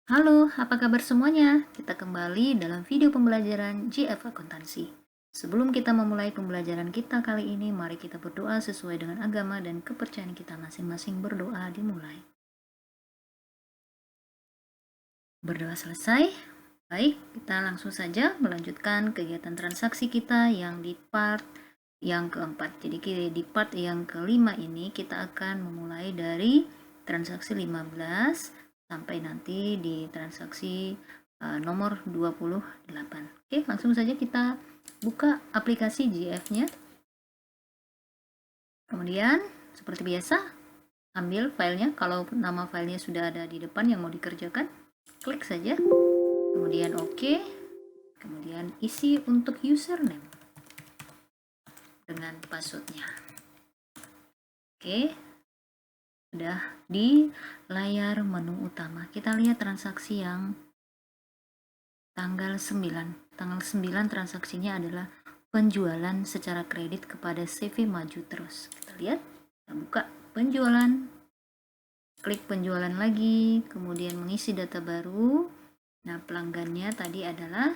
Halo, apa kabar semuanya? Kita kembali dalam video pembelajaran GF Akuntansi. Sebelum kita memulai pembelajaran kita kali ini, mari kita berdoa sesuai dengan agama dan kepercayaan kita masing-masing. Berdoa dimulai. Berdoa selesai. Baik, kita langsung saja melanjutkan kegiatan transaksi kita yang di part yang keempat. Jadi di part yang kelima ini kita akan memulai dari transaksi 15 sampai nanti di transaksi nomor 28. Oke, langsung saja kita buka aplikasi GF-nya. Kemudian seperti biasa, ambil filenya. Kalau nama filenya sudah ada di depan yang mau dikerjakan, klik saja. Kemudian oke. Kemudian isi untuk username dengan passwordnya. Oke, sudah di layar menu utama. Kita lihat transaksi yang tanggal 9. Tanggal 9 transaksinya adalah penjualan secara kredit kepada CV Maju Terus. Kita lihat, kita buka penjualan, klik penjualan lagi, kemudian mengisi data baru. Nah, pelanggannya tadi adalah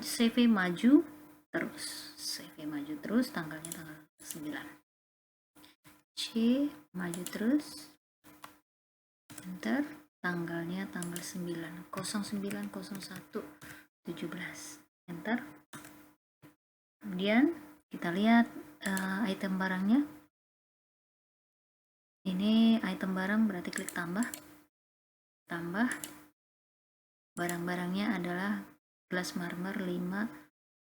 CV Maju Terus. CV Maju Terus, tanggalnya tanggal 9. C Maju Terus, enter, tanggalnya tanggal 9, 0901 17, enter. Kemudian kita lihat item barangnya. Ini item barang, berarti klik tambah. Barang-barangnya adalah gelas marmer 5,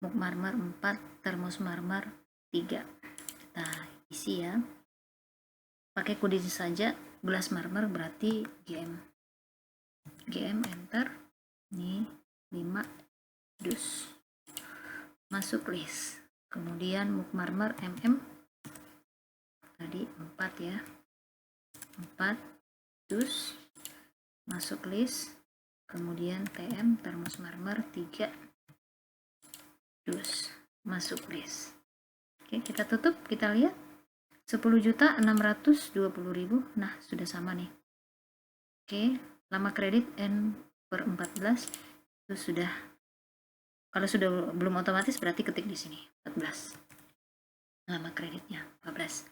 mug marmer 4, termos marmer 3. Kita isi ya, pakai kode saja. Gelas marmer berarti GM, enter. Ini 5 dus, masuk list. Kemudian mug marmer tadi 4 ya, 4 dus, masuk list. Kemudian TM termos marmer 3 dus, masuk list. Oke, kita tutup. Kita lihat 10.620.000. Nah, sudah sama nih. Oke, lama kredit N/14 itu sudah. Kalau sudah belum otomatis berarti ketik di sini 14. Lama kreditnya 14.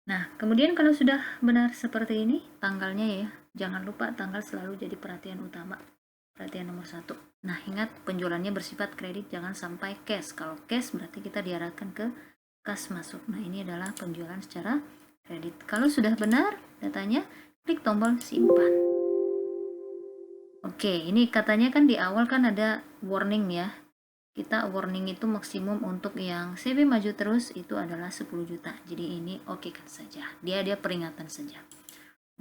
Nah, kemudian kalau sudah benar seperti ini, tanggalnya ya, jangan lupa tanggal selalu jadi perhatian utama, perhatian nomor 1. Nah, ingat penjualannya bersifat kredit, jangan sampai cash. Kalau cash berarti kita diarahkan ke kas masuk. Nah, ini adalah penjualan secara kredit. Kalau sudah benar datanya, klik tombol simpan. Oke, ini katanya kan di awal kan ada warning ya. Kita warning itu maksimum untuk yang CV Maju Terus itu adalah 10 juta. Jadi ini oke kan saja. Dia peringatan saja.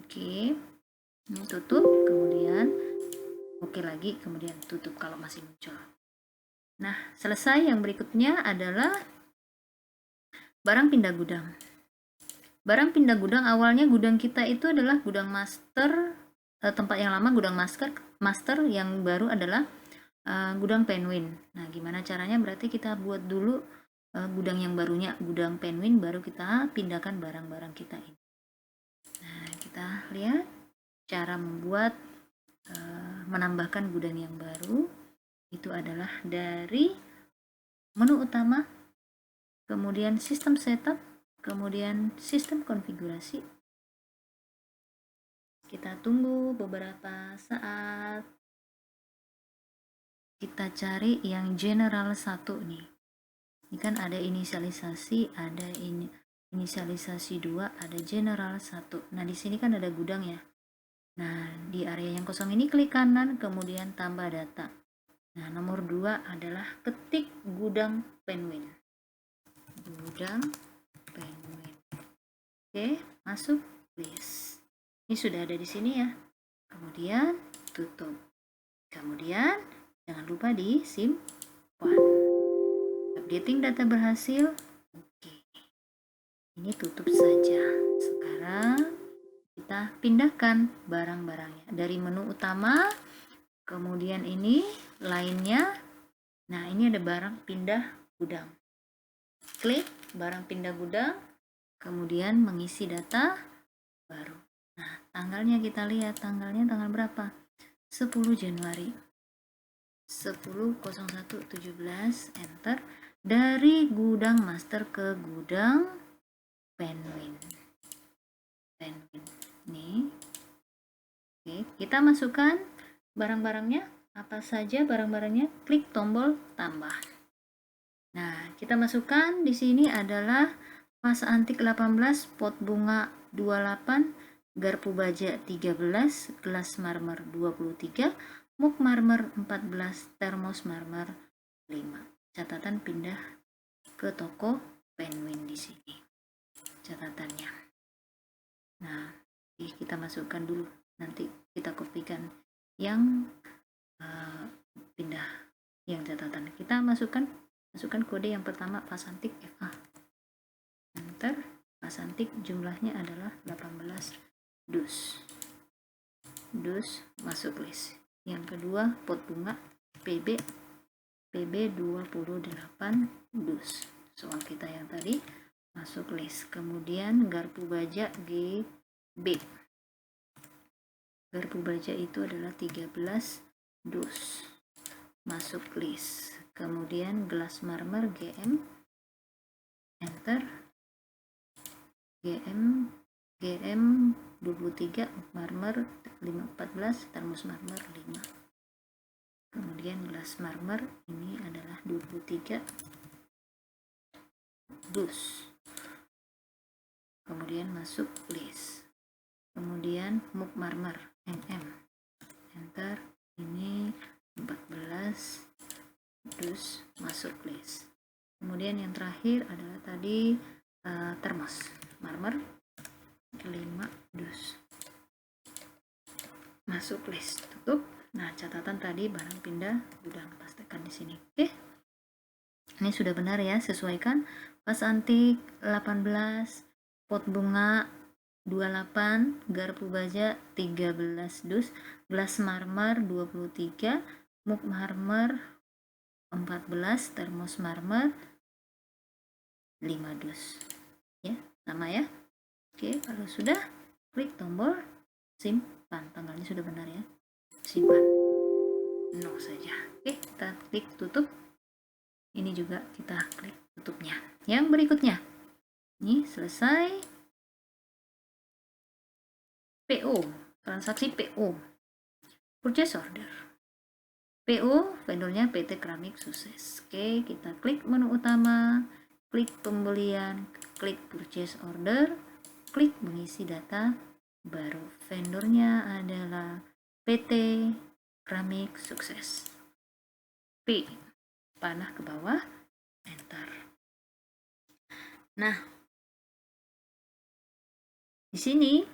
Oke. Ini tutup, kemudian oke lagi, kemudian tutup kalau masih muncul. Nah, selesai. Yang berikutnya adalah barang pindah gudang. Barang pindah gudang, awalnya gudang kita itu adalah gudang master, tempat yang lama gudang master, yang baru adalah gudang Penguin. Nah, gimana caranya? Berarti kita buat dulu gudang yang barunya, gudang Penguin, baru kita pindahkan barang-barang kita ini. Nah, kita lihat cara membuat menambahkan gudang yang baru. Itu adalah dari menu utama, kemudian sistem setup, kemudian sistem konfigurasi. Kita tunggu beberapa saat. Kita cari yang general 1 nih. Ini kan ada inisialisasi, ada inisialisasi 2, ada general 1. Nah, di sini kan ada gudang ya. Nah, di area yang kosong ini klik kanan, kemudian tambah data. Nah, nomor 2 adalah ketik gudang Penguin. Gudang Penguin. Oke, masuk list. Ini sudah ada di sini ya. Kemudian tutup. Kemudian jangan lupa disimpan. Updating data berhasil. Oke. Ini tutup saja. Sekarang kita pindahkan barang-barangnya dari menu utama. Kemudian ini lainnya. Nah, ini ada barang pindah gudang. Klik barang pindah gudang, kemudian mengisi data baru. Nah, tanggalnya kita lihat, tanggalnya tanggal berapa? 10 Januari 10.01.17, enter. Dari gudang master ke gudang Penguin. Nih. Oke, kita masukkan barang-barangnya. Apa saja barang-barangnya? Klik tombol tambah. Nah, kita masukkan di sini adalah vas antik 18, pot bunga 28, garpu baja 13, gelas marmer 23, mug marmer 14, termos marmer 5. Catatan pindah ke toko Penguin di sini. Catatannya. Nah, kita masukkan dulu. Nanti kita kopikan yang pindah yang catatan. Kita masukkan kode yang pertama vas antik FA. Enter. Vas antik jumlahnya adalah 18 dus. Masuk list. Yang kedua pot bunga PB 28 dus. Soal kita yang tadi masuk list. Kemudian garpu baja GB. Garpu baja itu adalah 13 dus. Masuk list. Kemudian gelas marmer GM, enter. GM 23, marmer 14, termos marmer 5. Kemudian gelas marmer ini adalah 23 dus. Kemudian masuk list. Kemudian mug marmer MM, enter. Ini 14 dus, masuk list. Kemudian yang terakhir adalah tadi termos marmer 5 dus, masuk list. Tutup. Nah, catatan tadi barang pindah gudang, pastikan di sini. Oke, ini sudah benar ya. Sesuaikan. Vas antik 18, pot bunga 28, garpu baja 13 dus, gelas marmer 23, mug marmer 14, termos marmer 5 dus. Ya, sama ya. Oke, kalau sudah, klik tombol simpan. Tanggalnya sudah benar ya. Simpan. No saja. Oke, kita klik tutup. Ini juga kita klik tutupnya. Yang berikutnya. Ini selesai. PO, transaksi PO. Purchase order. PO, vendornya PT Keramik Sukses. Oke, kita klik menu utama, klik pembelian, klik purchase order, klik mengisi data baru. Vendornya adalah PT Keramik Sukses. P, panah ke bawah, enter. Nah, di sini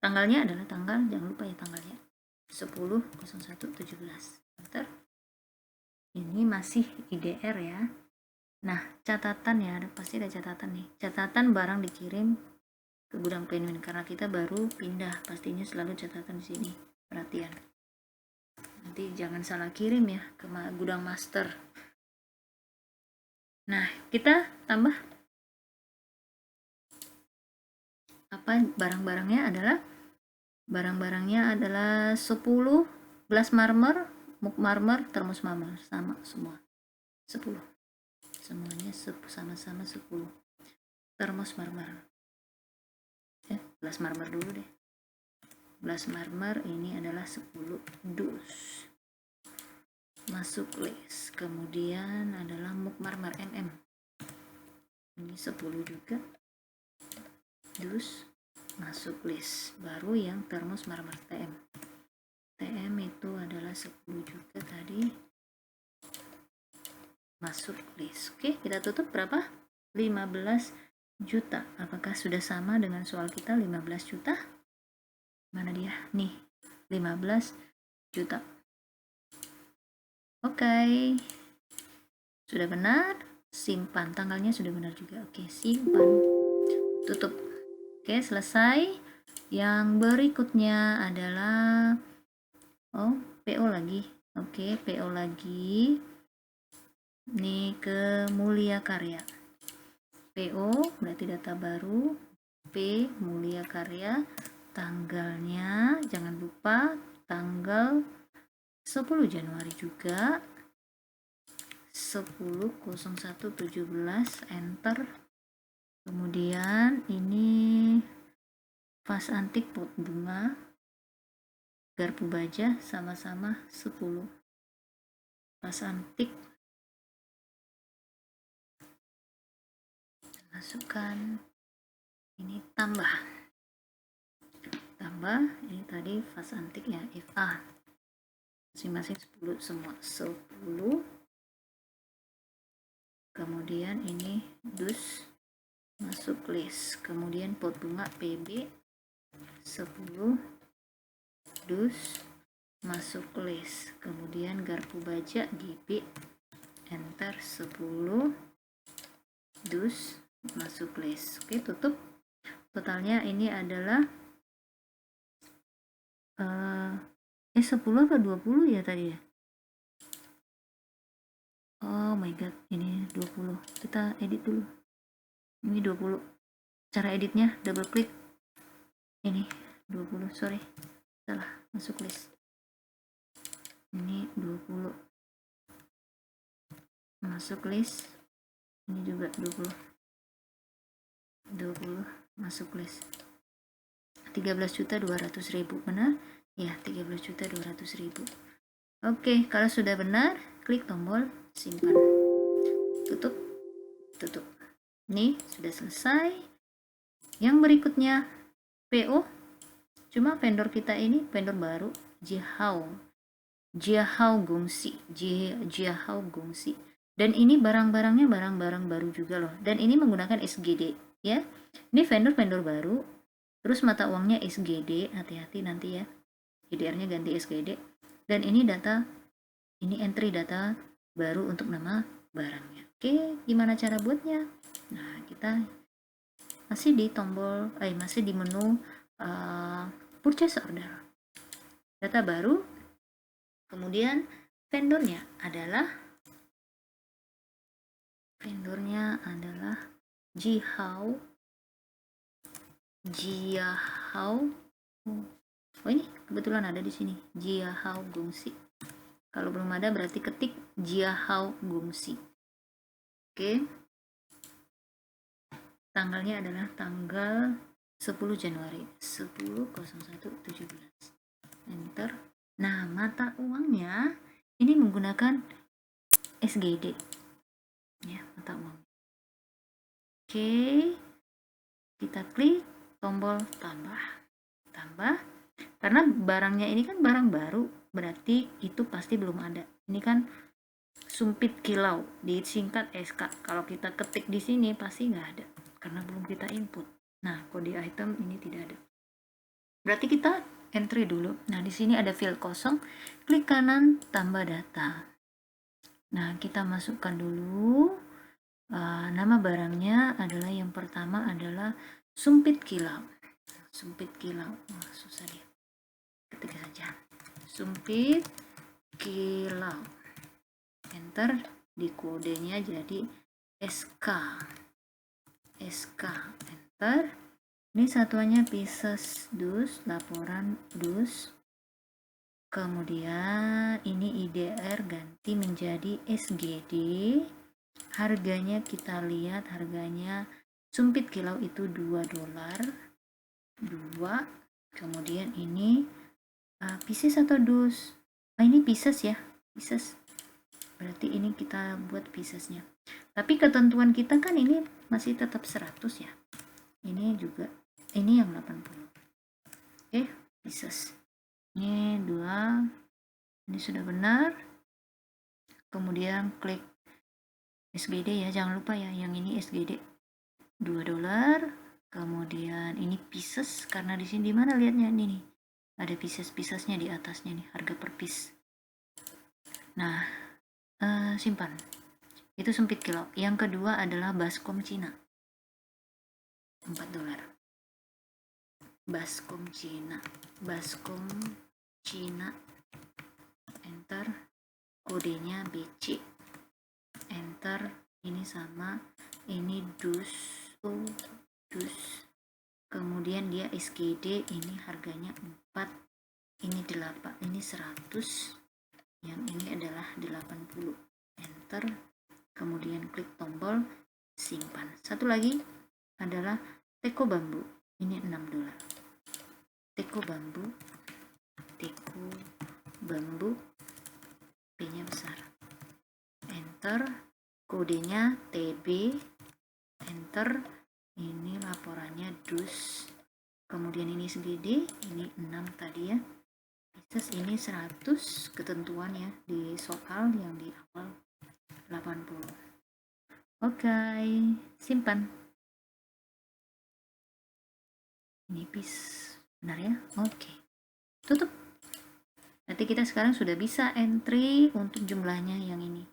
tanggalnya adalah jangan lupa ya tanggalnya 10.01.17, enter. Ini masih IDR ya. Nah, catatan ya, pasti ada catatan nih. Catatan barang dikirim ke gudang Penguin karena kita baru pindah, pastinya selalu catatan di sini. Perhatian. Nanti jangan salah kirim ya ke gudang master. Nah, kita tambah apa barang-barangnya adalah 10 gelas marmer, mug marmer, termos marmer, sama semua 10. Semuanya sama-sama 10. Termos marmer. Gelas marmer dulu deh. Gelas marmer ini adalah 10 dus. Masuk list. Kemudian adalah mug marmer MM. Ini 10 juga. Dus, masuk list. Baru yang termos marmer TM. TM itu adalah 10 juga tadi. Masuk list. Oke, kita tutup berapa? 15 juta. Apakah sudah sama dengan soal kita 15 juta? Mana dia? Nih, 15 juta. Oke. Sudah benar? Simpan. Tanggalnya sudah benar juga. Oke, simpan. Tutup. Oke, selesai. Yang berikutnya adalah PO lagi. Oke, PO lagi. Ini ke Mulia Karya. PO berarti data baru. P Mulia Karya. Tanggalnya jangan lupa tanggal 10 Januari juga, 10.01.17, enter. Kemudian ini vas antik pot bunga garpu baja sama-sama 10. Vas antik masukkan, ini tambah ini tadi vas antik ya, FA masing-masing 10 semua, 10. Kemudian ini dus masuk list, kemudian pot bunga PB 10 dus masuk list, kemudian garpu baja GB enter 10 dus masuk list. Oke, tutup. Totalnya ini adalah 10 atau 20 ya tadi ya. Oh my god, ini 20. Kita edit dulu. Ini 20. Cara editnya double klik. Ini 20, sorry. Salah, masuk list. Ini 20. Masuk list. Ini juga 20. 20 masuk list. 13.200.000 benar? Ya, 13.200.000. Oke, kalau sudah benar, klik tombol simpan. Tutup. Tutup. Nih, sudah selesai. Yang berikutnya PO. Cuma vendor kita ini vendor baru, Jiahao Gongxi. Jiahao Gongxi. Dan ini barang-barangnya barang-barang baru juga loh. Dan ini menggunakan SGD ya. Ini vendor baru. Terus mata uangnya SGD, hati-hati nanti ya. GDR-nya ganti SGD. Dan ini data, ini entry data baru untuk nama barangnya. Oke, gimana cara buatnya? Nah, kita masih di tombol, masih di menu purchase order. Data baru. Kemudian vendornya adalah Jiahao. Oh ini kebetulan ada di sini, Jiahao Gongxi. Kalau belum ada berarti ketik Jiahao Gongxi. Oke. Tanggalnya adalah tanggal 10 Januari 10.01.17. Enter. Nah, mata uangnya ini menggunakan SGD. Ya, mata uang. Oke. Kita klik tombol tambah. Karena barangnya ini kan barang baru, berarti itu pasti belum ada. Ini kan sumpit kilau, disingkat SK. Kalau kita ketik di sini pasti nggak ada, karena belum kita input. Nah, kode item ini tidak ada. Berarti kita entry dulu. Nah, di sini ada field kosong. Klik kanan, tambah data. Nah, kita masukkan dulu. Nama barangnya adalah yang pertama adalah sumpit kilau. Wah, susah dia. Ketik saja. Sumpit kilau. Enter. Di kodenya jadi SK. Enter. Ini satuannya pieces dus, laporan dus. Kemudian ini IDR ganti menjadi SGD. Harganya kita lihat, harganya sumpit kilau itu $2. 2. Kemudian ini pieces atau dus. Ini pieces ya, pieces. Berarti ini kita buat piecesnya. Tapi ketentuan kita kan ini masih tetap 100 ya. Ini juga, ini yang 80. Oke, pieces. Ini 2. Ini sudah benar. Kemudian klik SGD ya, jangan lupa ya, yang ini SGD $2. Kemudian ini pieces, karena di sini di mana lihatnya ini nih, ada pieces-piecesnya di atasnya nih, harga per piece. Nah, simpan. Itu sumpit kilau. Yang kedua adalah baskom Cina, $4. Baskom Cina. Enter. Kodenya BC. Enter. Ini sama. Ini dus. Kemudian dia SGD, ini harganya 4. ini 8, ini 100, yang ini adalah 80. Enter, kemudian klik tombol simpan. Satu lagi adalah teko bambu, ini $6. Teko bambu, P-nya besar. Enter, kodenya TB. Enter, ini laporannya dus. Kemudian ini segede, ini 6 tadi ya. Terus ini 100 ketentuannya di soal yang di awal 80. Oke, simpan. Nipis, benar ya? Oke, tutup. Nanti kita sekarang sudah bisa entry untuk jumlahnya yang ini.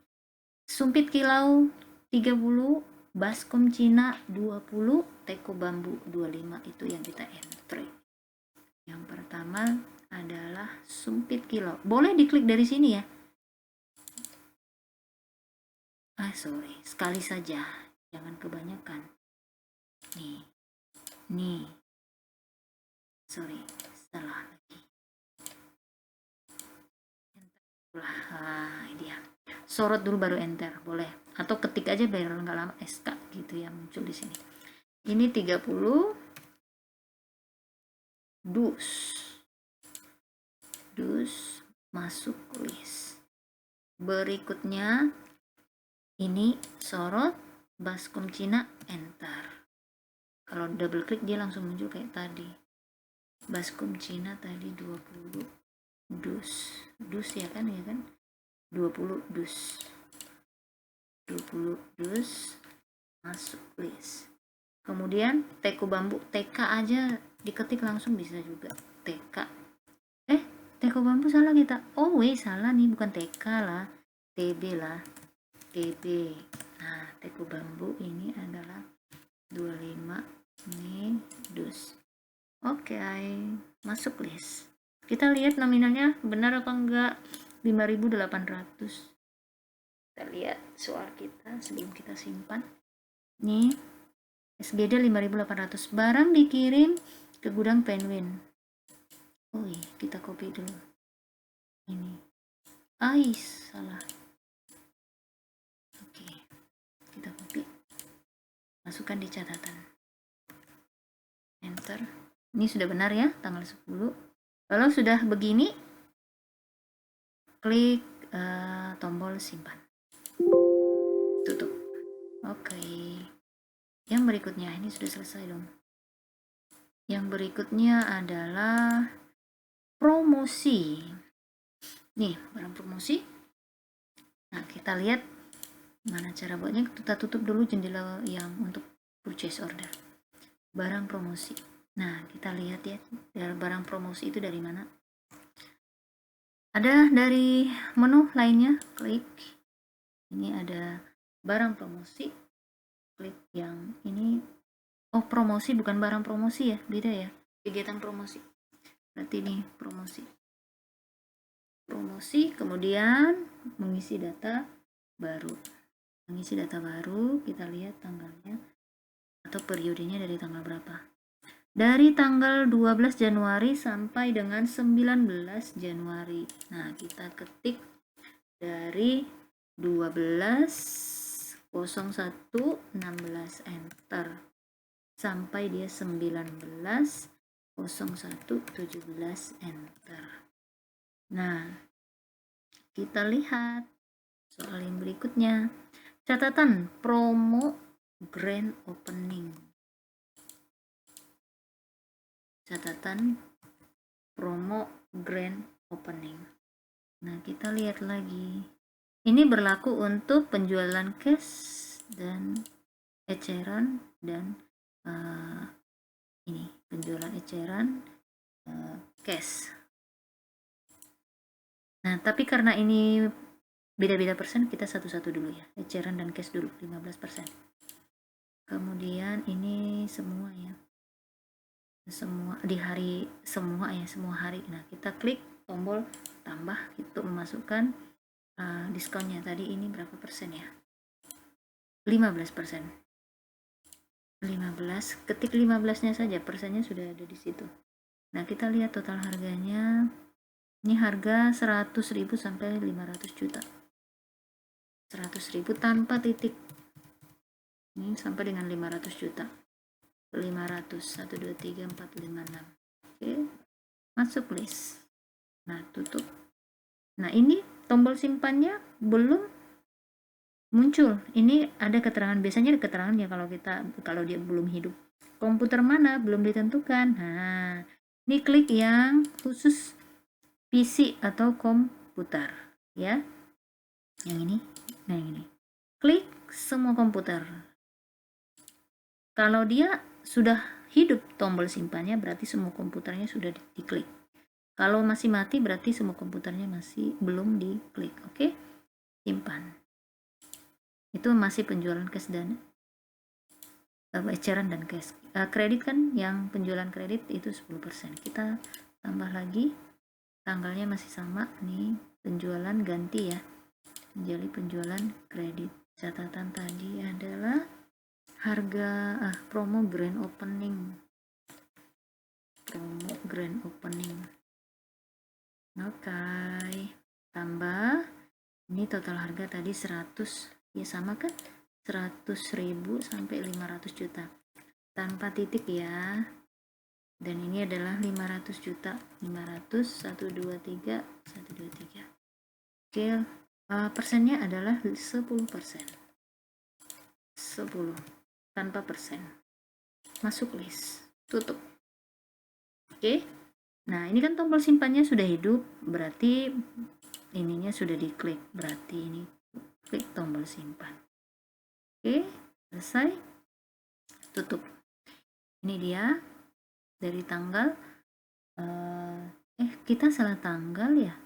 Sumpit kilau 30, baskom Cina 20, teko bambu 25, itu yang kita entry. Yang pertama adalah sumpit kilau. Boleh diklik dari sini ya. Sorry, sekali saja, jangan kebanyakan. Nih. Sorry, salah lagi. Enter. Dia. Sorot dulu baru enter, boleh. Atau ketik aja biar nggak lama, SK gitu ya muncul di sini. Ini 30 dus masuk list. Berikutnya ini sorot baskom Cina, enter. Kalau double klik dia langsung muncul kayak tadi. Baskom Cina tadi 20 dus ya kan 20 dus masuk list. Kemudian teko bambu, TK aja diketik langsung bisa juga. Teko bambu salah kita. Salah nih, bukan TK lah, TB lah. Nah, teko bambu ini adalah 25, ini dus. Oke, masuk list. Kita lihat nominalnya benar apa enggak. 5.800. Kita lihat soal kita sebelum kita simpan. Nih, SGD 5.800. Barang dikirim ke gudang Penguin. Kita copy dulu. Ini. Salah. Oke. Kita copy. Masukkan di catatan. Enter. Ini sudah benar ya, tanggal 10. Kalau sudah begini, klik tombol simpan. Tutup. Oke. Yang berikutnya, ini sudah selesai dong. Yang berikutnya adalah promosi. Nih, barang promosi. Nah, kita lihat mana cara buatnya. Kita tutup dulu jendela yang untuk purchase order. Barang promosi. Nah, kita lihat ya, barang promosi itu dari mana? Ada dari menu lainnya, klik. Ini ada barang promosi. Klik yang ini. Promosi bukan barang promosi ya, beda ya. Kegiatan promosi. Berarti ini promosi. Kemudian mengisi data baru. Kita lihat tanggalnya atau periodenya dari tanggal berapa. Dari tanggal 12 Januari sampai dengan 19 Januari. Nah, kita ketik dari 12.01.16, enter. Sampai dia 19.01.17, enter. Nah, kita lihat soal yang berikutnya. Catatan promo grand opening. Nah, kita lihat lagi. Ini berlaku untuk penjualan cash dan eceran dan ini penjualan eceran cash. Nah, tapi karena ini beda-beda persen, kita satu-satu dulu ya. Eceran dan cash dulu 15%. Kemudian ini semua ya. Semua di hari semua hari. Nah, kita klik tombol tambah itu memasukkan diskonnya. Tadi ini berapa persen ya? 15%. 15, ketik 15-nya saja, persennya sudah ada di situ. Nah, kita lihat total harganya Ini harga 100.000 sampai 500 juta. 100.000 tanpa titik. Ini sampai dengan 500 juta. 500, 1, 2, 3, 4, 5, 6. Oke. Masuk list. Nah, tutup. Nah, ini tombol simpannya belum muncul. Ini ada keterangan, biasanya ada keterangan ya kalau dia belum hidup. Komputer mana belum ditentukan. Nah, ini klik yang khusus PC atau komputer ya. Yang ini. Nah, yang ini. Klik semua komputer. Kalau dia sudah hidup tombol simpannya, berarti semua komputernya sudah diklik. Kalau masih mati, berarti semua komputernya masih belum diklik. Oke, simpan. Itu masih penjualan cash dan eceran dan cash. Kredit kan, yang penjualan kredit itu 10%. Kita tambah lagi, tanggalnya masih sama nih, penjualan ganti ya. Jadi penjualan kredit. Catatan tadi adalah harga promo grand opening. Oke, tambah ini total harga tadi 100 ya, sama kan, 100.000 sampai 500 juta tanpa titik ya. Dan ini adalah 500 juta. 500, 1, 2, 3, 1, 2, 3. Oke, persennya adalah 10%. 10 tanpa persen. Masuk list, tutup. Oke. Nah, ini kan tombol simpannya sudah hidup, berarti ininya sudah diklik, berarti ini klik tombol simpan. Oke, selesai. Tutup. Ini dia dari tanggal kita salah tanggal ya.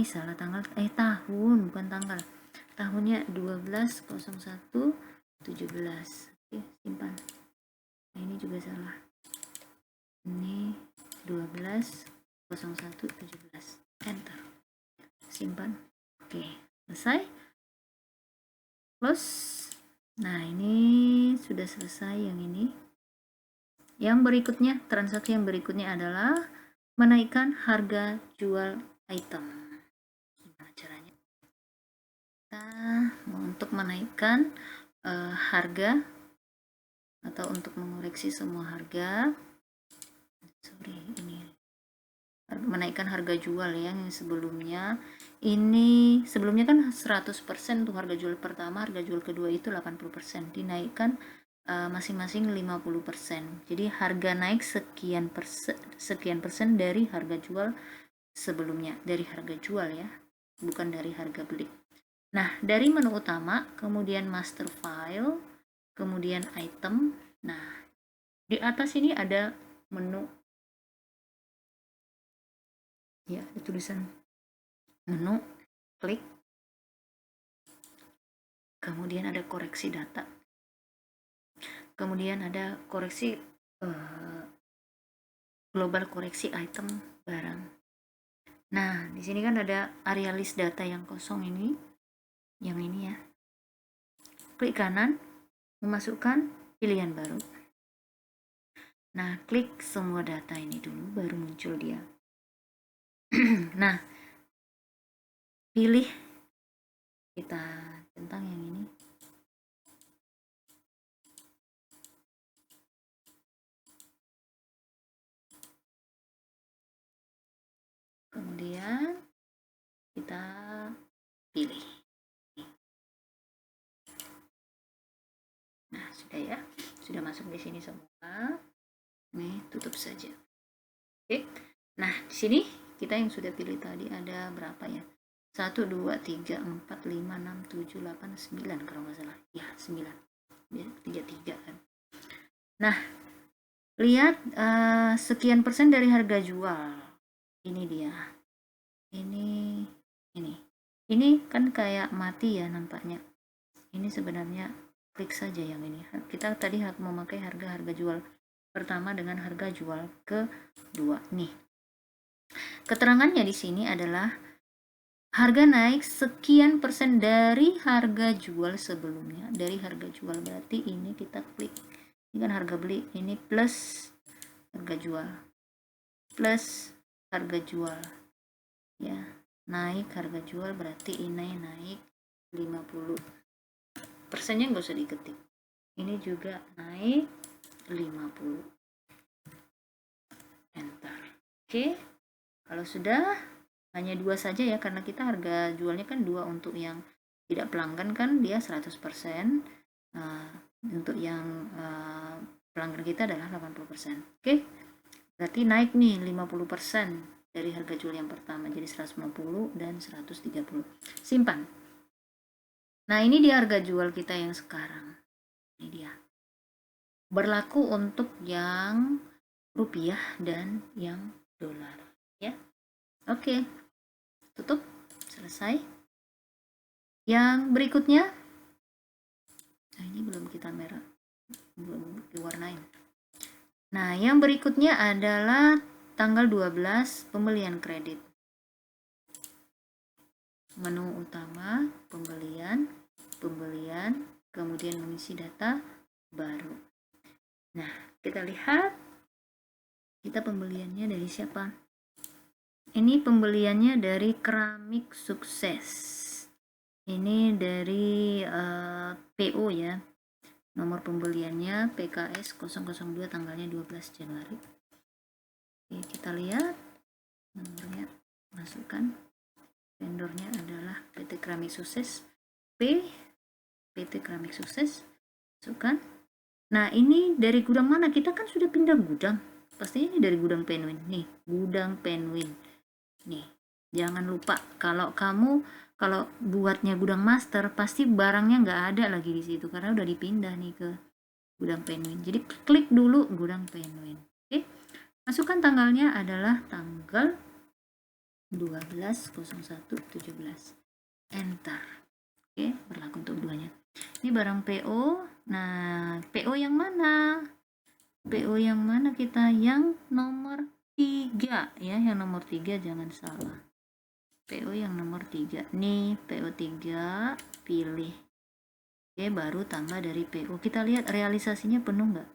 Salah tanggal, tahun bukan tanggal. Tahunnya 12/01/17. Oke, simpan. Nah, ini juga salah. Ini 12/01/17. Enter. Simpan. Oke, selesai. Close. Nah, ini sudah selesai yang ini. Yang berikutnya, transaksi yang berikutnya adalah menaikkan harga jual item. Gimana caranya? Kita untuk menaikkan harga atau untuk mengoreksi semua harga. Menaikkan harga jual ya, yang sebelumnya. Ini sebelumnya kan 100% tuh harga jual pertama, harga jual kedua itu 80%. Dinaikkan masing-masing 50%. Jadi harga naik sekian persen dari harga jual sebelumnya, dari harga jual ya, bukan dari harga beli. Nah, dari menu utama, kemudian master file, kemudian item. Nah, di atas ini ada menu ya, ada tulisan menu, klik, kemudian ada koreksi data, kemudian ada koreksi global, koreksi item barang. Nah, di sini kan ada area list data yang kosong ini, yang ini ya. Klik kanan, memasukkan pilihan baru. Nah, klik semua data ini dulu, baru muncul dia. Nah, pilih, kita tentang yang ini. Kemudian kita pilih. Nah, sudah ya, sudah masuk di sini semua. Nih, tutup saja. Oke. Nah, di sini kita yang sudah pilih tadi ada berapa ya? 1, 2, 3, 4, 5, 6, 7, 8, 9 kalau nggak salah. Ya, 9. Ya, 33 kan. Nah, lihat sekian persen dari harga jual. Ini dia. Ini kan kayak mati ya nampaknya. Ini sebenarnya klik saja yang ini. Kita tadi memakai harga jual pertama dengan harga jual kedua. Nih. Keterangannya di sini adalah harga naik sekian persen dari harga jual sebelumnya. Dari harga jual berarti ini kita klik. Ini kan harga beli, ini plus harga jual. plus harga jual ya, naik harga jual berarti ini naik 50 persennya nggak usah diketik, ini juga naik 50, enter. Oke, kalau sudah hanya 2 saja ya, karena kita harga jualnya kan 2, untuk yang tidak pelanggan kan dia 100%, untuk yang pelanggan kita adalah 80%. Oke, berarti naik nih 50% dari harga jual yang pertama, jadi 150 dan 130. Simpan. Nah, ini dia harga jual kita yang sekarang. Ini dia. Berlaku untuk yang rupiah dan yang dolar, ya. Oke. Tutup. Selesai. Yang berikutnya, nah ini belum kita merah, belum diwarnain. Nah, yang berikutnya adalah tanggal 12 pembelian kredit. Menu utama, pembelian, kemudian mengisi data baru. Nah, kita lihat kita pembeliannya dari siapa? Ini pembeliannya dari Keramik Sukses. Ini dari PO ya. Nomor pembeliannya PKS 002, tanggalnya 12 Januari. Oke, kita lihat nomornya, masukkan. Vendornya adalah PT Keramik Sukses, PT Keramik Sukses, masukkan. Nah, ini dari gudang mana? Kita kan sudah pindah gudang. Pastinya ini dari gudang Penguin. Nih, gudang Penguin. Nih, jangan lupa kalau buatnya gudang master, pasti barangnya nggak ada lagi di situ karena udah dipindah nih ke gudang Penguin. Jadi klik dulu gudang Penguin. Oke, masukkan tanggalnya adalah tanggal 12/01/17. Enter. Oke, berlaku untuk keduanya. Ini barang PO. Nah, PO yang mana? PO yang mana kita? Yang nomor 3 ya, yang nomor 3 jangan salah. PO yang nomor 3. Nih, PO 3, pilih. Oke, baru tambah dari PO. Kita lihat realisasinya penuh nggak?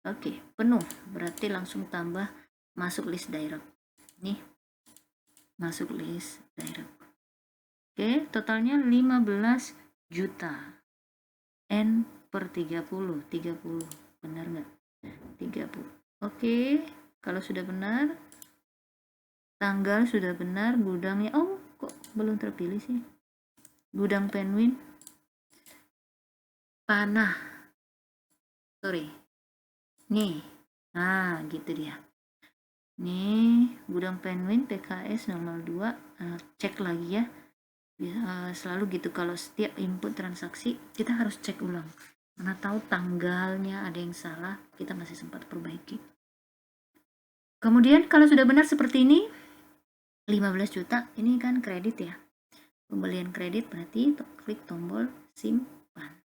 Oke, penuh. Berarti langsung tambah, masuk list direct. Nih, masuk list direct. Oke, totalnya 15 juta. N per 30. Benar nggak? 30. Oke, kalau sudah benar, tanggal sudah benar, gudangnya, oh kok belum terpilih sih? Gudang Penguin. Panah. Sorry. Nih. Nah, gitu dia. Nih, gudang Penguin PKS 002. Cek lagi ya. Selalu gitu, kalau setiap input transaksi kita harus cek ulang. Mana tahu tanggalnya ada yang salah, kita masih sempat perbaiki. Kemudian kalau sudah benar seperti ini, 15 juta, ini kan kredit ya. Pembelian kredit, berarti klik tombol simpan.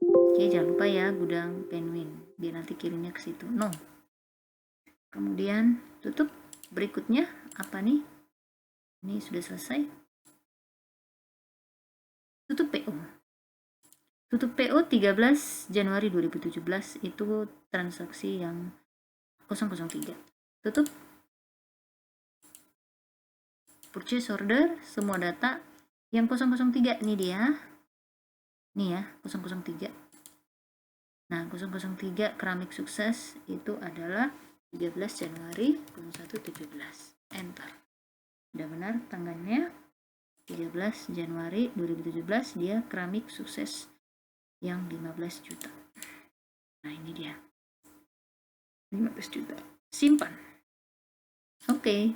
Oke, jangan lupa ya gudang Penguin, biar nanti kirimnya ke situ. No. Kemudian tutup. Berikutnya apa nih? Ini sudah selesai. Tutup PO. Tutup PO 13 Januari 2017, itu transaksi yang 003. Tutup. Purchase order, semua data yang 003 ini dia. Nih ya, 003. Nah, 003 Keramik Sukses itu adalah 13 Januari 2017. Enter. Sudah benar tanggalnya 13 Januari 2017, dia Keramik Sukses yang 15 juta. Nah, ini dia. 15 juta. Simpan. Oke.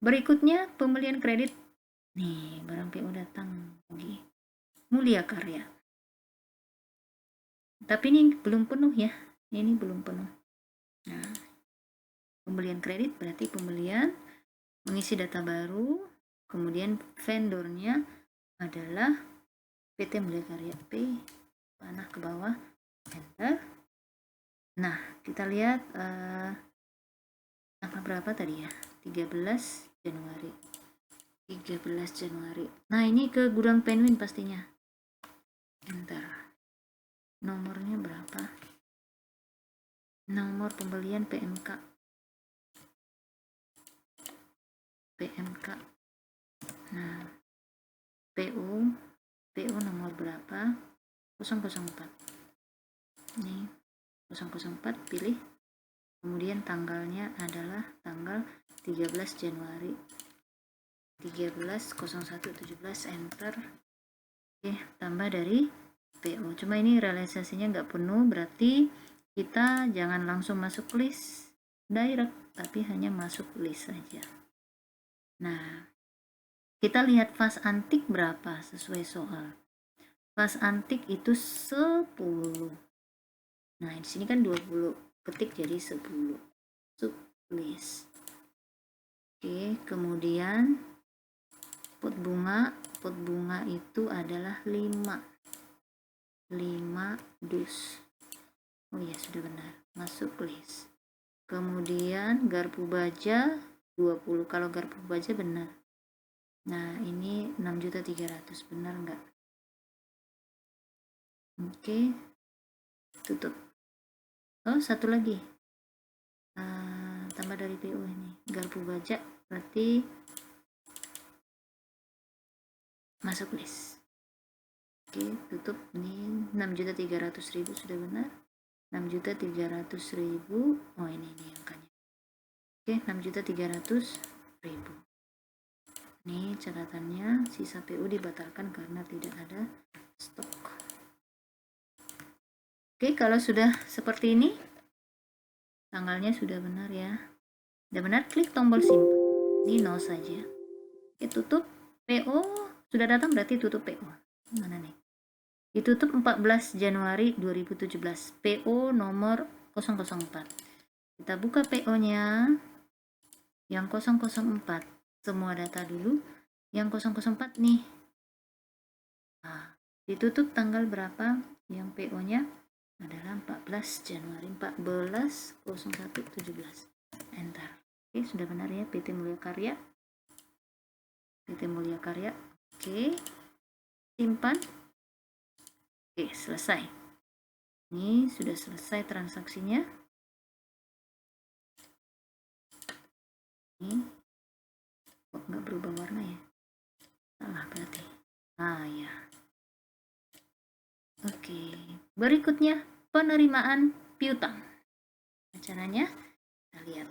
Berikutnya pembelian kredit. Nih, barang PO datang lagi. Mulia Karya. Tapi ini belum penuh ya. Ini belum penuh. Nah, pembelian kredit berarti pembelian, mengisi data baru, kemudian vendornya adalah PT Mulia Karya P, panah ke bawah, enter. Nah, kita lihat tanggal berapa tadi ya? 13 Januari. Nah, ini ke gudang Penguin pastinya. Enter. Nomornya berapa? Nomor pembelian PMK PMK. Nah, PO nomor berapa? 004. Ini 004, pilih. Kemudian tanggalnya adalah tanggal 13 Januari 13.01.17, enter. Oke, tambah dari PO. Cuma ini realisasinya nggak penuh, berarti kita jangan langsung masuk list direct, tapi hanya masuk list saja. Nah, kita lihat fast antik berapa sesuai soal. Fast antik itu 10. Nah, di sini kan 20, ketik jadi 10. Sub list. Oke, kemudian pot bunga itu adalah 5 dus. Oh iya, sudah benar, masuk list. Kemudian garpu baja 20, kalau garpu baja benar. Nah, ini 6.300.000, benar enggak? Oke, tutup. Oh, satu lagi, tambah dari PO ini, garpu baja, berarti masuk list. Oke, tutup. Ini 6.300.000 sudah benar. 6.300.000. Oh, ini angkanya. Oke, 6.300.000. Ini catatannya, sisa PU dibatalkan karena tidak ada stok. Oke, kalau sudah seperti ini, tanggalnya sudah benar ya. Sudah benar, klik tombol simpan. Ini 0 saja. Oke, tutup. PO sudah datang, berarti tutup PO. Mana nih? Ditutup 14 Januari 2017. PO nomor 004. Kita buka PO-nya. Yang 004. Semua data dulu. Yang 004 nih. Nah, ditutup tanggal berapa? Yang PO-nya adalah 14 Januari 14.01.17. Enter. Oke, sudah benar ya, PT Mulya Karya. PT Mulya Karya. Oke. Simpan. Oke, selesai. Ini sudah selesai transaksinya. Ini kok nggak berubah warna ya? Salah berarti. Ah ya. Oke, berikutnya penerimaan piutang. Caranya kita lihat.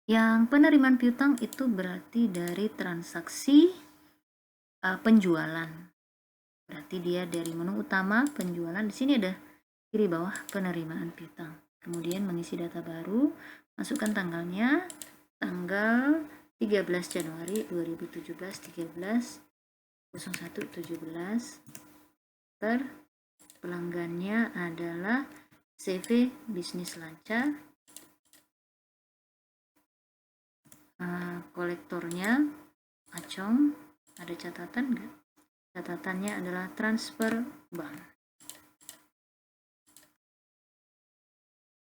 Yang penerimaan piutang itu berarti dari transaksi penjualan. Berarti dia dari menu utama penjualan. Di sini ada kiri bawah penerimaan piutang. Kemudian mengisi data baru, masukkan tanggalnya, tanggal 13 Januari 2017, 13.01.17. Pelanggannya adalah CV Bisnis Lancar. Kolektornya Acong. Ada catatan nggak? Catatannya adalah transfer bank.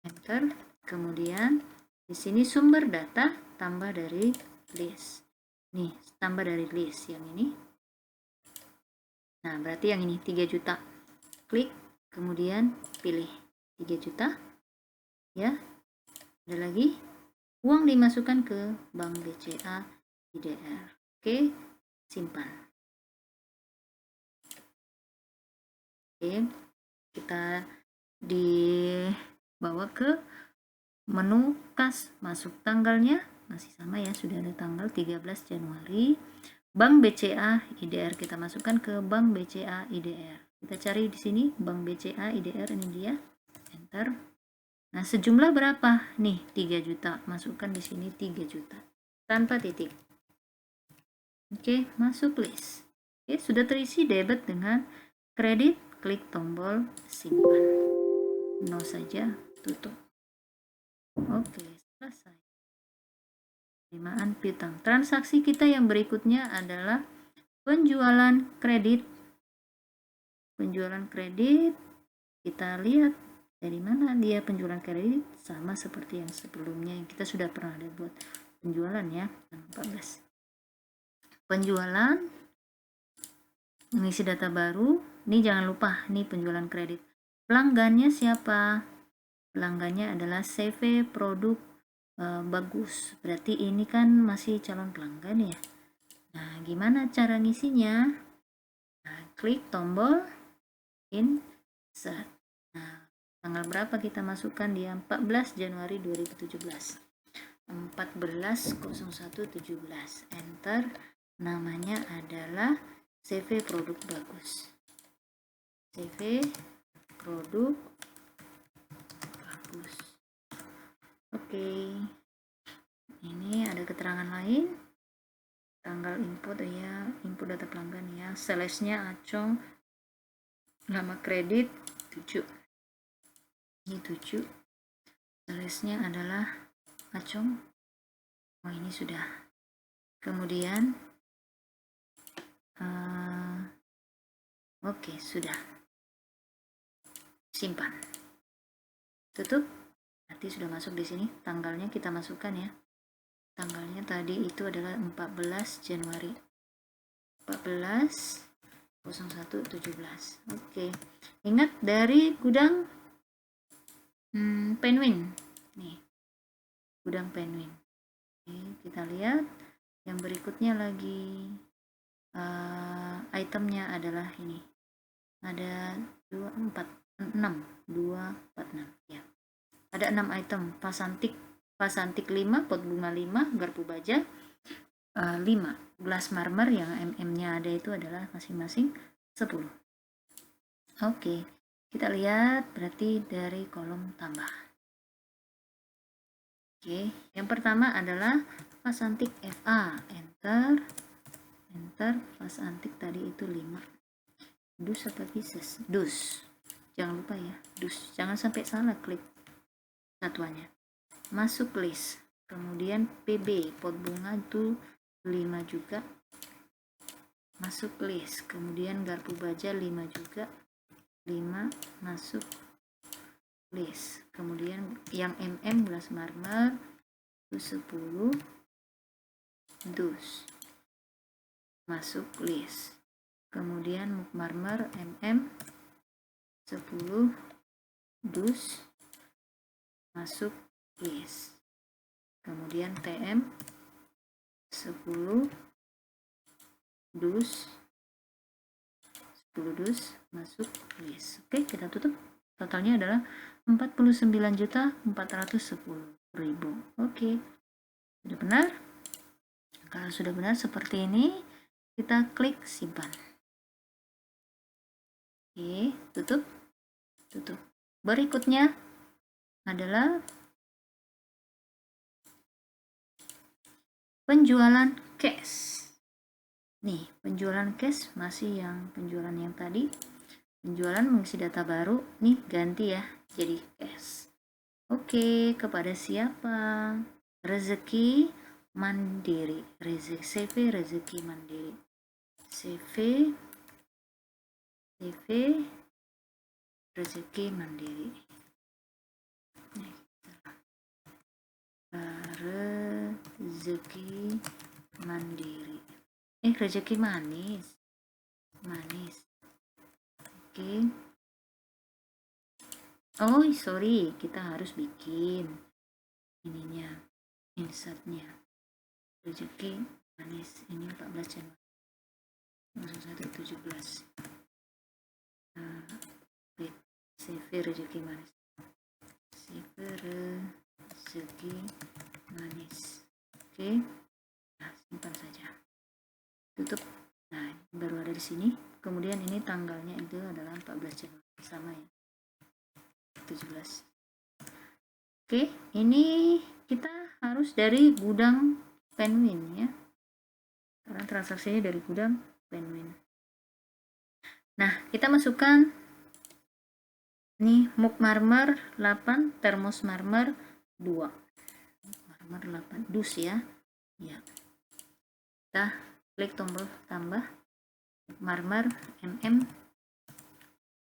Enter. Kemudian di sini sumber data tambah dari list. Nih, tambah dari list yang ini. Nah, berarti yang ini 3 juta. Klik, kemudian pilih 3 juta. Ya. Ada lagi. Uang dimasukkan ke Bank BCA IDR. Oke, simpan. Oke, kita dibawa ke menu kas, masuk tanggalnya masih sama ya, sudah ada tanggal 13 Januari. Bank BCA IDR kita masukkan ke Bank BCA IDR. Kita cari di sini Bank BCA IDR, ini dia. Enter. Nah, sejumlah berapa? Nih, 3 juta. Masukkan di sini 3 juta. Tanpa titik. Oke, masuk list. Oke, sudah terisi debit dengan kredit. Klik tombol simpan. 0 saja, tutup. Oke, selesai. Penerimaan piutang. Transaksi kita yang berikutnya adalah penjualan kredit. Penjualan kredit, kita lihat dari mana dia penjualan kredit, sama seperti yang sebelumnya yang kita sudah pernah ada buat penjualan ya, 14. Penjualan, mengisi data baru. Ini jangan lupa, nih penjualan kredit. Pelanggannya siapa? Pelanggannya adalah CV Produk bagus. Berarti ini kan masih calon pelanggan ya. Nah, gimana cara ngisinya? Nah, klik tombol insert. Nah, tanggal berapa kita masukkan dia? 14 Januari 2017. 14.01.17. Enter. Namanya adalah CV produk bagus. CV produk bagus. Oke. Ini ada keterangan lain. Tanggal input ya, input data pelanggan ya. Salesnya Acong. Nama kredit 7. Ini 7. Salesnya adalah Acong. Oh, ini sudah. Kemudian oke, sudah. Simpan. Tutup. Berarti sudah masuk di sini. Tanggalnya kita masukkan ya. Tanggalnya tadi itu adalah 14 Januari. 14.01.17. Oke. Ingat dari gudang Penguin. Nih. Gudang Penguin. Oke, kita lihat yang berikutnya lagi. Itemnya adalah ini. Ada 2, 4, 6. 2, 4, 6 ya. Ada 6 item. Pasantik 5, pot bunga 5, garpu baja 5. Gelas marmer yang MM-nya ada itu adalah masing-masing 10. Oke, kita lihat berarti dari kolom tambah. Oke, yang pertama adalah Pasantik FA. Enter. Pas antik tadi itu 5. Dus apa pieces? Dus. Jangan lupa ya, dus. Jangan sampai salah klik satuannya. Masuk list. Kemudian PB, pot bunga itu 5 juga. Masuk list. Kemudian garpu baja 5 juga. 5 masuk list. Kemudian yang MM gelas marmer itu 10. Dus. Masuk list. Kemudian muk marmer MM 10 dus masuk list. Kemudian TM 10 dus masuk list. Oke, kita tutup. Totalnya adalah 49.410.000. Oke, sudah benar. Kalau sudah benar seperti ini, kita klik simpan. Oke, tutup. Berikutnya adalah penjualan cash. Nih, penjualan cash masih yang penjualan yang tadi. Penjualan mengisi data baru, nih ganti ya, jadi cash. Oke, kepada siapa? Rezeki Mandiri. CV Rezeki Mandiri. CV Rezeki Mandiri. Rezeki Mandiri. Rezeki manis. Oke. Oh, sorry, kita harus bikin ininya, insertnya. Rezeki manis. Ini 14 Januari 2017. CV Rezeki manis. CV Rezeki manis. Oke. Nah, simpan saja. Tutup. Nah, baru ada di sini. Kemudian ini tanggalnya itu adalah 14 Januari, sama ya. 17. Oke, ini kita harus dari gudang Penguin ya. Karena transaksinya dari gudang Penguin. Nah, kita masukkan nih muk marmer 8, termos marmer 2. Marmer 8 dus ya. Ya. Kita klik tombol tambah. Marmer MM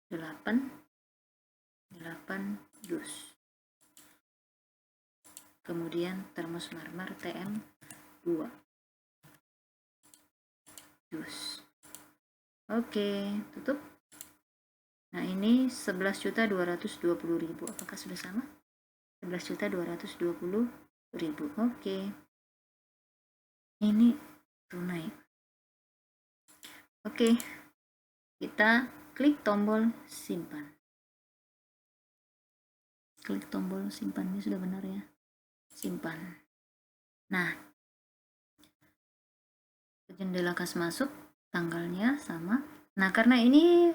8 dus. Kemudian termos marmer TM 2 dus. Oke, tutup. Nah, ini 11.220.000. Apakah sudah sama? 11.220.000. ribu. Oke. Ini tunai. Oke. Kita klik tombol simpan. Klik tombol simpan, ini sudah benar ya. Simpan. Nah, jendela kas masuk, tanggalnya sama. Nah, karena ini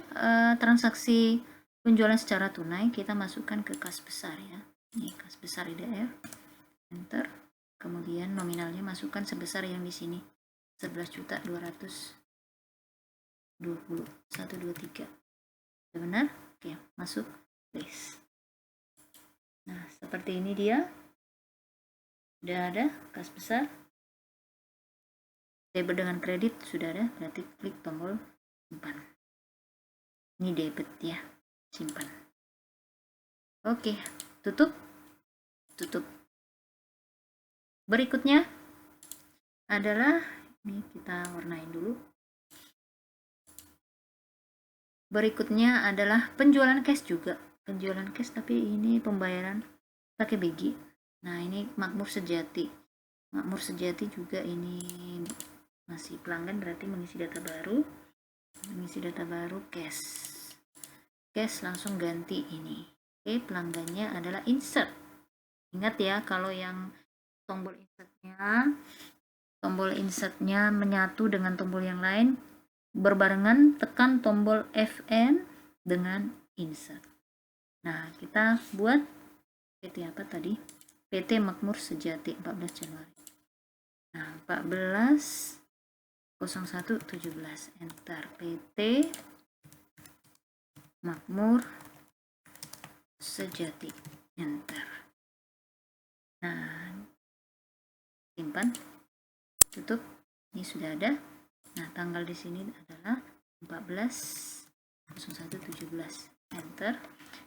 transaksi penjualan secara tunai, kita masukkan ke kas besar ya. Ini kas besar IDR. Enter. Kemudian nominalnya masukkan sebesar yang di sini. 11.220.123. Sudah benar? Oke, masuk list. Nah, seperti ini dia. Sudah ada kas besar. Debit dengan kredit sudah ada, berarti klik tombol simpan. Ini debit ya, simpan. Oke, tutup. Tutup. Berikutnya adalah, ini kita warnain dulu. Berikutnya adalah penjualan cash juga. Penjualan cash tapi ini pembayaran pakai BG. Nah, ini Makmur Sejati. Makmur Sejati juga ini masih pelanggan, berarti mengisi data baru. Mengisi data baru cash. Cash langsung ganti ini. Oke, pelanggannya adalah insert. Ingat ya, kalau yang tombol insertnya menyatu dengan tombol yang lain, berbarengan tekan tombol Fn dengan insert. Nah, kita buat PT apa tadi? PT Makmur Sejati 14 Januari. Nah, 14.01.17. Enter. PT Makmur Sejati. Enter. Nah, simpan. Tutup. Ini sudah ada. Nah, tanggal di sini adalah 14.01.17. Enter.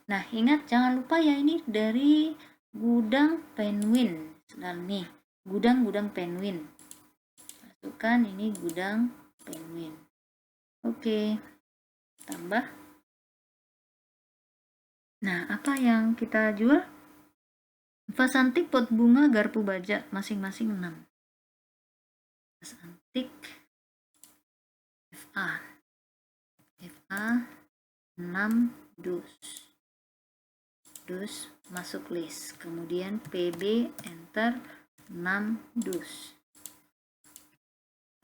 Nah, ingat jangan lupa ya, ini dari gudang Penguin. Lalu nih, gudang Penguin. Masukkan ini gudang Penguin. Oke. Tambah. Nah, apa yang kita jual? Vas antik, pot bunga, garpu baja, masing-masing 6. Vas antik FA 6 dus masuk list. Kemudian PB enter 6 dus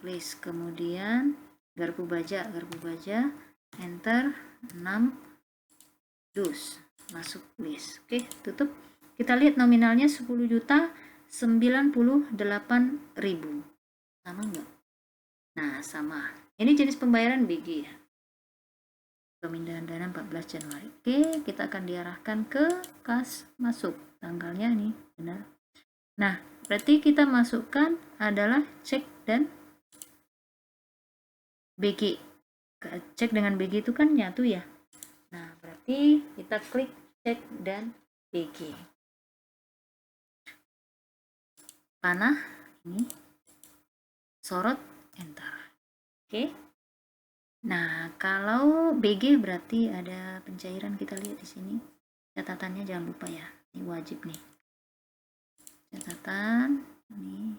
list. Kemudian garpu baja enter 6 dus masuk list. Oke, tutup. Kita lihat nominalnya 10.098.000. Sama enggak? Nah, sama. Ini jenis pembayaran BG ya. Pemindahan dana 14 Januari. Oke, kita akan diarahkan ke kas masuk. Tanggalnya nih, benar. Nah, berarti kita masukkan adalah cek dan BG. Cek dengan BG itu kan nyatu ya. Nah, berarti kita klik cek dan BG. Panah ini, sorot, enter. Oke. Nah, kalau BG berarti ada pencairan, kita lihat di sini. Catatannya jangan lupa ya. Ini wajib nih. Catatan ini.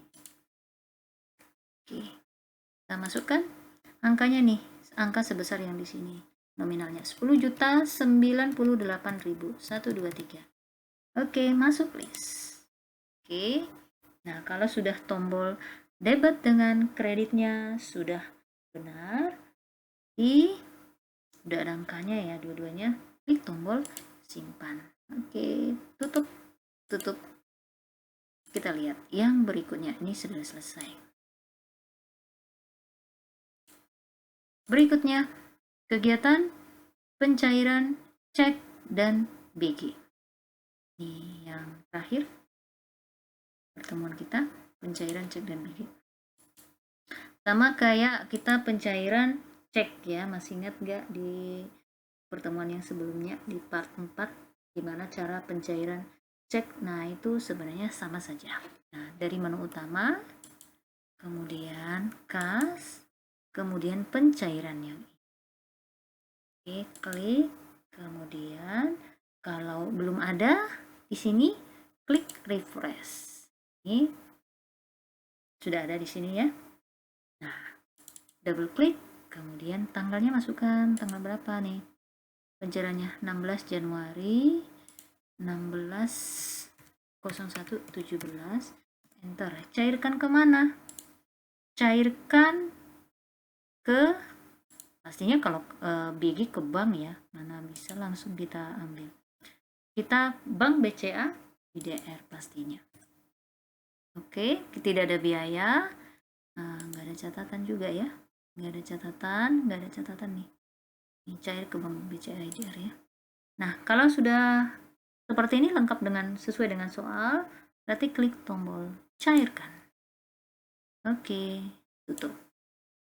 Oke. Kita masukkan angkanya nih, angka sebesar yang di sini. Nominalnya 10.098.123. Oke, masuk list. Oke. Nah, kalau sudah tombol debit dengan kreditnya sudah benar, udah ada angkanya ya dua-duanya, klik tombol simpan. Oke, tutup. Kita lihat yang berikutnya, ini sudah selesai. Berikutnya, kegiatan pencairan cek dan BG. Ini yang terakhir pertemuan kita, pencairan cek dan BG. Sama kayak kita pencairan cek ya, masih ingat nggak di pertemuan yang sebelumnya di part 4 gimana cara pencairan cek? Nah, itu sebenarnya sama saja. Nah, dari menu utama, kemudian kas, kemudian pencairan yang ini. Oke, klik, kemudian kalau belum ada di sini klik refresh. Ini sudah ada di sini ya. Nah, double klik, kemudian tanggalnya masukkan, tanggal berapa nih? Penjaranya 16 Januari 16/01/17. Enter. Cairkan kemana? Cairkan ke, pastinya kalau BG ke bank ya, mana bisa langsung kita ambil. Kita bank BCA IDR pastinya. Oke, tidak ada biaya, nggak ada catatan juga ya, nggak ada catatan nih. Ini cair ke bank BCA IDR ya. Nah, kalau sudah seperti ini lengkap dengan sesuai dengan soal, berarti klik tombol cairkan. Oke, tutup.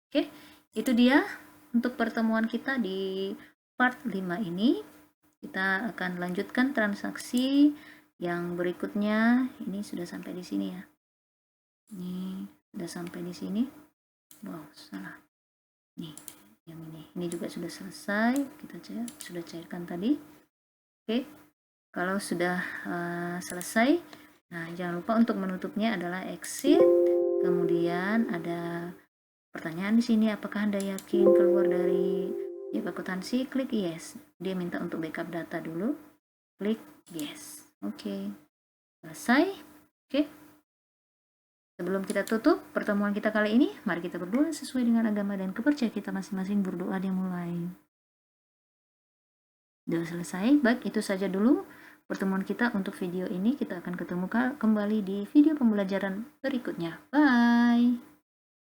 Oke, itu dia untuk pertemuan kita di part 5 ini. Kita akan lanjutkan transaksi yang berikutnya. Ini sudah sampai di sini ya. Ini sudah sampai di sini. Wow, salah. Nih, yang ini. Ini juga sudah selesai. Kita sudah cairkan tadi. Oke, kalau sudah selesai, nah jangan lupa untuk menutupnya adalah exit. Kemudian ada pertanyaan di sini, apakah Anda yakin keluar dari JP akuntansi? Klik yes. Dia minta untuk backup data dulu. Klik yes. Oke. Selesai. Oke. Sebelum kita tutup pertemuan kita kali ini, mari kita berdoa sesuai dengan agama dan kepercayaan kita masing-masing. Berdoa dimulai. Sudah selesai. Baik, itu saja dulu pertemuan kita untuk video ini. Kita akan ketemu kembali di video pembelajaran berikutnya. Bye.